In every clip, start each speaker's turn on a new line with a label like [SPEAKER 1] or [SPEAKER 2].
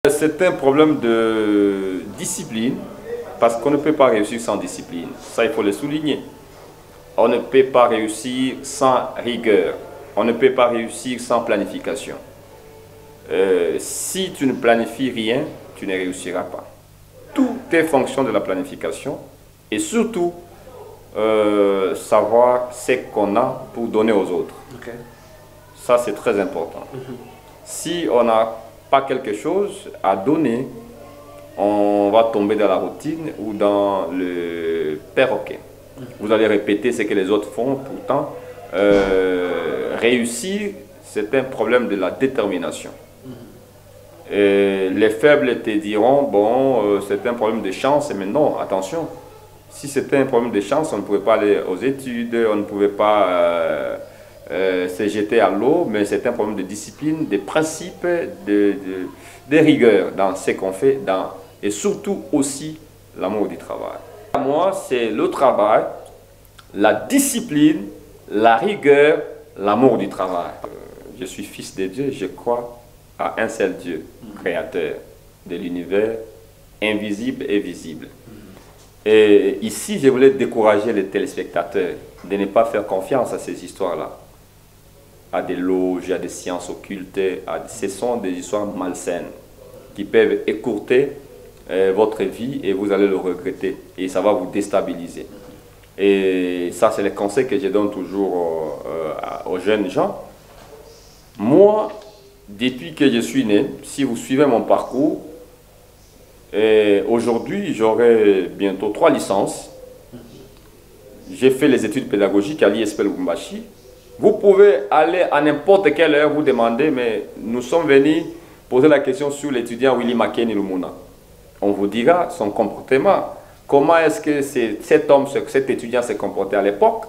[SPEAKER 1] C'est un problème de discipline, parce qu'on ne peut pas réussir sans discipline. Ça, il faut le souligner. On ne peut pas réussir sans rigueur. On ne peut pas réussir sans planification. Si tu ne planifies rien, tu ne réussiras pas. Tout est fonction de la planification et surtout savoir ce qu'on a pour donner aux autres.
[SPEAKER 2] Okay.
[SPEAKER 1] Ça, c'est très important. Si on n'a pas quelque chose à donner, on va tomber dans la routine ou dans le perroquet. Vous allez répéter ce que les autres font, pourtant, réussir, c'est un problème de la détermination. Et les faibles te diront, bon, c'est un problème de chance, mais non, attention. Si c'était un problème de chance, on ne pouvait pas aller aux études, on ne pouvait pas se jeter à l'eau, mais c'est un problème de discipline, de principe, de rigueur dans ce qu'on fait, et surtout aussi l'amour du travail. Moi, c'est le travail, la discipline, la rigueur, l'amour du travail. Je suis fils de Dieu, je crois à un seul Dieu, créateur de l'univers, invisible et visible. Et ici, je voulais décourager les téléspectateurs de ne pas faire confiance à ces histoires-là, à des loges, à des sciences occultes. Ce sont des histoires malsaines qui peuvent écourter votre vie et vous allez le regretter et ça va vous déstabiliser. Et ça, c'est le conseil que je donne toujours aux jeunes gens. Moi, depuis que je suis né, si vous suivez mon parcours, aujourd'hui, j'aurai bientôt 3 licences. J'ai fait les études pédagogiques à l'ISP Lubumbashi. Vous pouvez aller à n'importe quelle heure vous demander, mais nous sommes venus poser la question sur l'étudiant Willy Makeni Lumuna. On vous dira son comportement. Comment est-ce que cet étudiant s'est comporté à l'époque?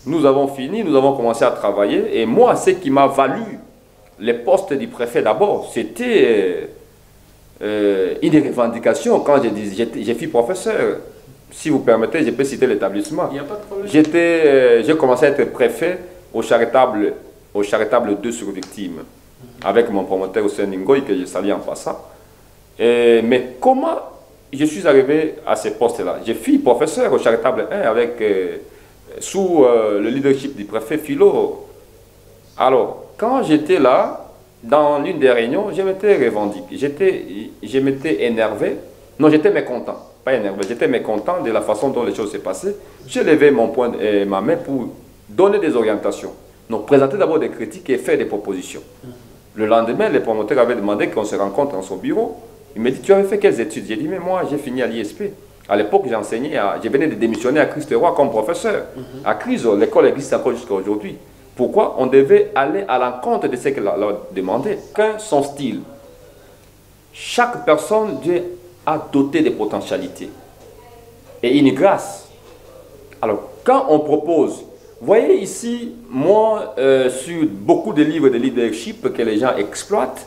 [SPEAKER 1] Nous avons fini, nous avons commencé à travailler. Et moi, ce qui m'a valu le poste du préfet d'abord, c'était une revendication quand j'ai fait professeur. Si vous permettez, je peux citer l'établissement.
[SPEAKER 2] Il n'y a pas de problème.
[SPEAKER 1] J'ai commencé à être préfet au charitable 2 sur victime, avec mon promoteur Hussein Ngoy, que je salue en passant. Mais comment je suis arrivé à ce poste-là? J'ai fait professeur au charitable 1 avec, sous le leadership du préfet Philo. Alors, quand j'étais là, dans l'une des réunions, je m'étais revendiqué. Je m'étais énervé. Non, j'étais mécontent. Pas énervé, j'étais mécontent de la façon dont les choses s'est passées. J'ai levé ma main pour donner des orientations. Donc, présenter d'abord des critiques et faire des propositions. Le lendemain, les promoteurs avaient demandé qu'on se rencontre dans son bureau. Il m'a dit, tu avais fait quelles études? J'ai dit, mais moi, j'ai fini à l'ISP. À l'époque, j'enseignais, je venais de démissionner à Christ-Roi comme professeur. À Criso, l'école existe encore jusqu'à aujourd'hui. Pourquoi? On devait aller à l'encontre de ce qu'elle leur demandait. Chacun son style. Chaque personne a doté de potentialités et une grâce. Alors, quand on propose, voyez ici, moi, sur beaucoup de livres de leadership que les gens exploitent,